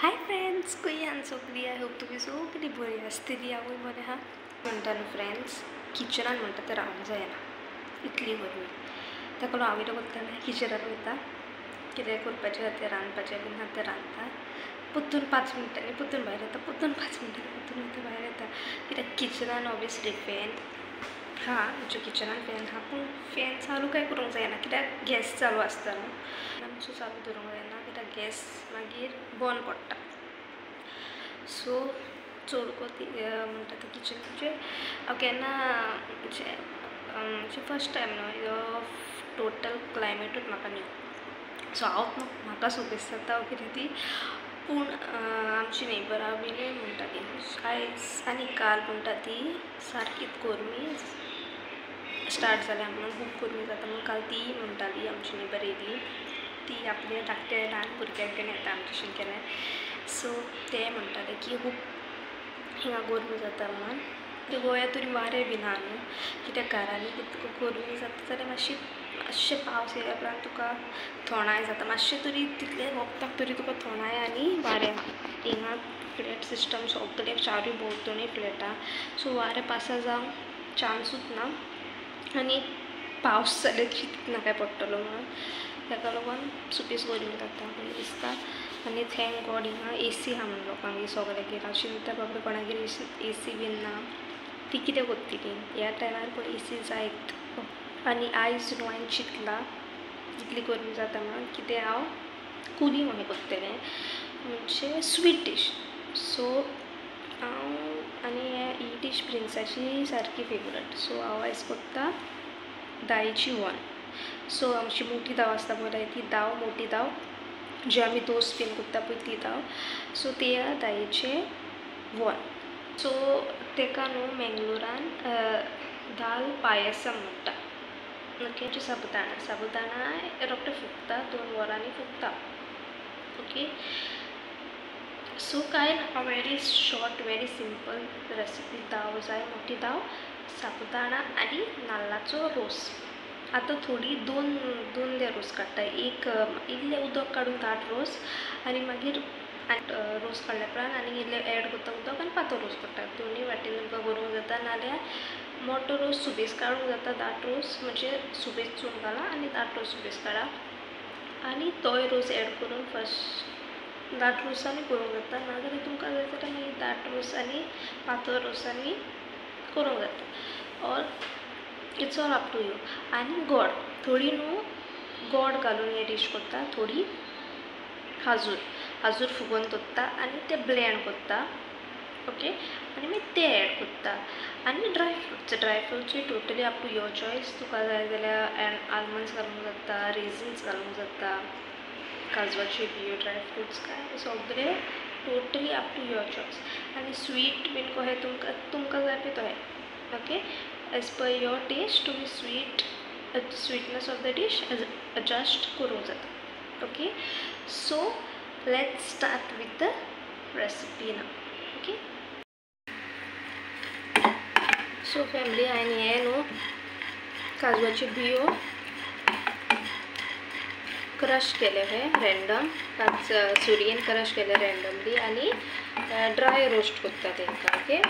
Hi friends, कोई सगळी I hope तुम्ही सगळी बरी आसतली आवय बरें हा म्हणटा न्हू फ्रेंड्स. किचनान म्हणटा तें रावंक जायना, इतली गरमी. ताका लागून हांव कितें करता ना, किचनान वयता, कितें करपाचें आसा तें रांदपाचें बीन आसा तें रांदता, परतून 5 मिनटांनी परतून भायर येता, परतून 5 मिनटांनी परतून वयता भायर येता. कित्याक किचनान ऑब्वियसली फॅन हा, आमच्या किचनान फॅन हा, पूण फॅन चालू काय करूंक जायना कित्याक गॅस चालू आसता न्हू. आमचो चालू दवरूंक जायना कित्याक गॅस मागीर बंद पडटा. सो चड म्हणटा तें किचनाचें हांव केन्ना म्हणजे फस्ट टायम न्हू ह्यो टोटल क्लायमेटूच म्हाका न्यू. सो हांव म्हाका सुबेज जाता कितें ती. पूण आमची नेबरां बीन म्हणटाली आयज आनी काल म्हणटा ती सारकीच गरमी स्टार्ट जाल्या म्हणून खूब गरमी जाता म्हणून काल ती म्हणटाली, आमची नेबर येयली, ती आपल्या धाकट्या ल्हान भुरग्यांक घेवन येता आमचे केन्ना. सो ते म्हणटाले की खूब हिंगा गरमी जाता म्हणून. ते गोंयांत तरी वारें बीन आहा न्हू, कित्याक घरांनी कितको गरमी जाता जाल्यार मातशें पावस येयल्या उपरांत तुका थोंडाय जाता, मातशें तरी तितलें वखदाक तरी तुका थोंडाय आनी वारें. हिंगा फ्लॅट सिस्टम सगळे चारूय भोंवतणी फ्लॅटां, सो वारें पासा जावंक चान्सूच ना आनी पावस जाल्यार चिंतना काय पडटलो म्हणून. ताका लागून सुबेज गरमी जाता म्हणून दिसता. आनी थँक गॉड हिंगा AC आहा म्हणून लोकांगेर सगळ्यागेर. हांव चिंतता बाबा कोणागेर AC बीन ना, ती कितें करतली ह्या टायमार. पूण AC जायत. आनी आयज न्हू हांवें चिंतलां इतली गरमी जाता म्हणून कितें हांव कुलींग हें करतलें, म्हणजे स्वीट डीश. सो हांव आनी ही डीश प्रिन्साची सारकी फेवरेट. सो हांव आयज करता दाळीची वण. सो आमची मोठी दाव आसता पळय ती दाव, मोठी दाव जी आमी दोस बीन करता पळय ती दाव. सो त्या दाळीचें वण. सो ताका न्हू मेंगलोरान दाल पायसम म्हणटा. ओके, साबुदाणा रोखडें फुगता, 2 वरांनी फुगता. ओके, सो कांय ना, very short very simple recipe. दाव जाय, मोठी दाव, साबुदाणा आनी नाल्लाचो रोस. आतां थोडी दोन दे रोस काडटा. एक इल्लें उदक काडून दाट रोस आनी मागीर रोस काडल्या उपरांत आनी इल्लें एड करता उदक आनी पातळ रोस करता. दोनूय वाटेन तुमकां करूंक जाता. नाल्यार मोटो रोस सुबेज काडूंक जाता, दाट रोस म्हणजे सुबेज चून घाला आनी दाट रोस सुबेज काडा आनी तोय रोस एड करून फर्स्ट दाट रोसांनी करूंक जाता. नाजाल्यार तुमकां जाय जाल्यार मागीर दाट रोस आनी पातळ रोसांनी करूंक जाता. Or it's all up to you. आनी गोड थोडी न्हू गोड घालून हे डीश करता, थोडी खाजूर फुगोवन दवरता आनी ते ब्लेंड करता. ओके, आनी मागीर ते एड करता. आनी dry fruits totally up to your choice. तुका जाय जाल्यार आलमंड्स घालूंक जाता, रेझिन्स घालूंक जाता, काजवाचे बियो, ड्रायफ्रुट्स काय सगळे totally up to your choice. आनी स्वीट बीन कहें तुमकां जाय पळय तहें. Okay, as per your taste तुमी sweetness of the dish adjust करूंक जाता. Okay, so let's start with the recipe नाव. ओके, सो फॅमिली हांवें हे न्हू काजवाचे बियो क्रश केले, हे रँडम सुरयेन क्रश केले रँडमली आनी ड्राय रोस्ट करता तांकां. ओके,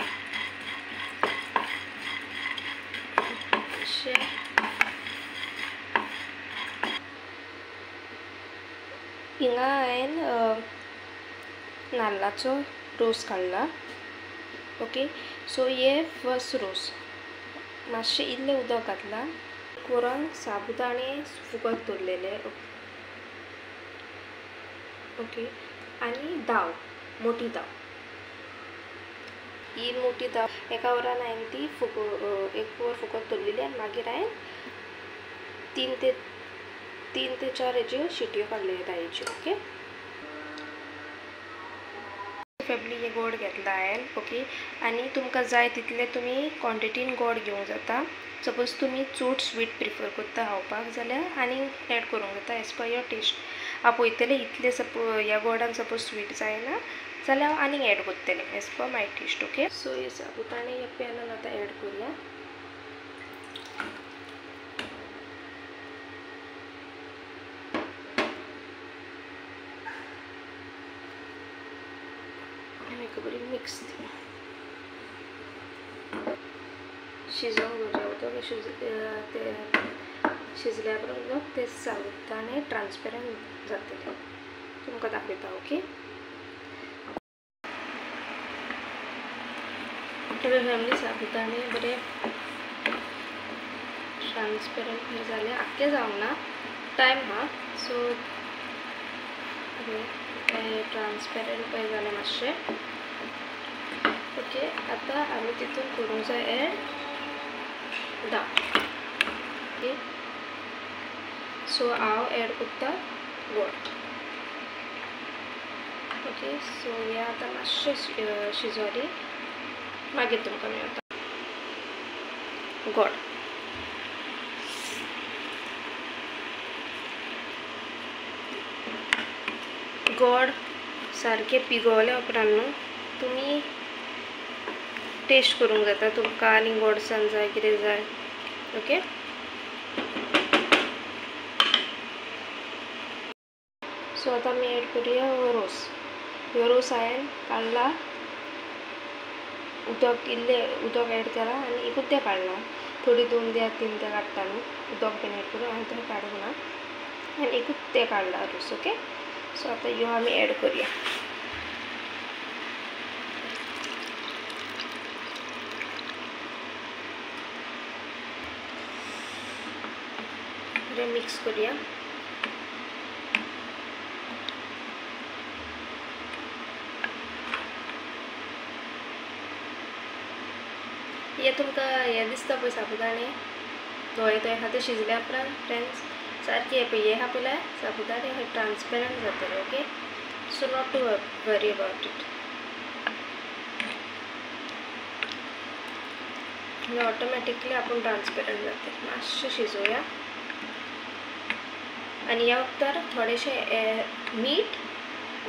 हिंगा हांवें नाल्लाचो रोस काडला. ओके, सो हे फर्स्ट रोस मातशें इल्लें उदक घातलां, कोरान साबुदाणे फुगत दवरलेले. ओके, आनी दाव, मोठी दाव, ही मोठी दाव एका वरान हांवें ती एक वर फुगत दवरलेली आनी मागीर हांवें 3 ते 4 हेज्यो शिटयो काडल्यो दाळीच्यो. ओके, फॅमिली हे गोड घेतला हांवें. ओके, आनी तुमकां जाय तितले तुमी क्वॉन्टिटीन गोड घेवंक जाता. सपोज तुमी चड स्वीट प्रिफर करता खावपाक जाल्यार आनी एड करूंक जाता एज पर युअर टेस्ट. हांव पळयतलें इतलें ह्या गोडान सपोज स्वीट जायना जाल्यार हांव आनीक एड करतलें एज पर माय टेस्ट. ओके, सो हे साबुदाणे ह्या पॅनान आतां एड करूया. सारखं बरी मिक्स दिवं शिजवून घेवचें उदक ते शिजल्या बरोबर ते साबुदाणे ट्रान्सपेरंट जातले तुमकां दाखयता ओके फॅमिली साबुदाणे बरे ट्रान्सपेरंट हे जाले आख्खे जावंक ना टायम हा सो ट्रान्सपेरंट पळय जालें मातशें ओके आतां आमी तितून करूंक जाय एड दाळ ओके सो हांव एड करता गोड ओके सो हे आतां मातशें शिजोली मागीर तुमकां मेळटा गोड गोड सारखे पिगोवल्या उपरांत न्हू तुमी टेस्ट करूंक जाता तुमकां आनी गोडसाण जाय कितें जाय ओके सो आतां आमी एड करुया रोस ह्यो रोस हांवें काडला उदक इल्लें उदक एड केलां आनी एकूच काडला थोडी 2 ते 3 काडटा न्हू उदक बीन एड करून हांवें तें काडूंक ना आनी एकूच काडला रोस ओके सो आतां ह्यो आमी एड करुया बरें मिक्स करुया हे तुमकां हे दिसता पळय साबुदाणे दोळे तो आहा ते शिजल्या उपरांत फ्रेंड्स सारखे हे पळय हे आहा पळय साबुदाणे हे ट्रान्सपेरंट जातले okay so not to worry about it हे ऑटोमॅटिकली आपण ट्रान्सपेरंट जाते मातशें शिजोवया आनी ह्या वक्तार थोडेशें मीठ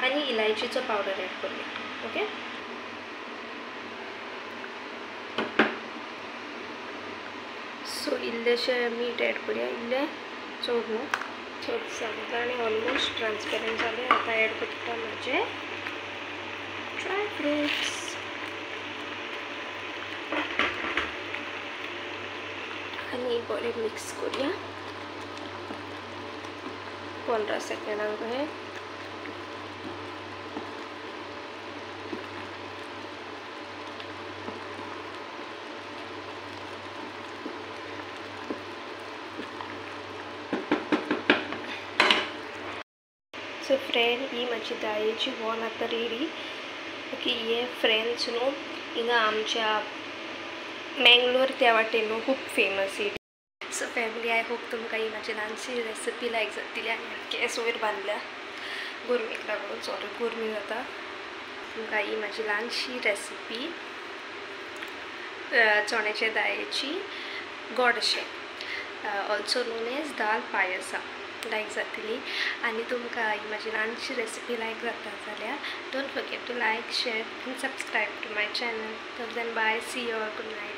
आनी इलायचीचो पावडर एड करूया ओके सो इल्लेशें मीठ एड करूया इल्लें चड न्हू चड साबुदाणे ऑलमोस्ट ट्रान्सपेरंट जाले आतां एड करता म्हजे ड्राय फ्रुट्स आनी बरें मिक्स करूया 15 सेकंडां कशें सो फ्रेंड ही म्हजी दाळेची वॉल आतां रेडी ओके हे फ्रेंड्स न्हू हिंगा आमच्या मँगलोर त्या वाटेन न्हू खूब famous he so family I hope तुमकां ही म्हजी ल्हानशी रेसिपी लायक जातली आनी गॅस वयर बांदल्या गोरमेक लागून सॉरी गोरमी जाता तुमकां ही म्हजी ल्हानशी रेसिपी चण्याच्या दाळेची गोडशें ऑल्सो नोन एज दाल पायसा लायक जातली आनी तुमकां ही म्हजी ल्हानशी रेसिपी लायक जाता जाल्यार don't forget to like share and subscribe to my channel till then bye see you all good night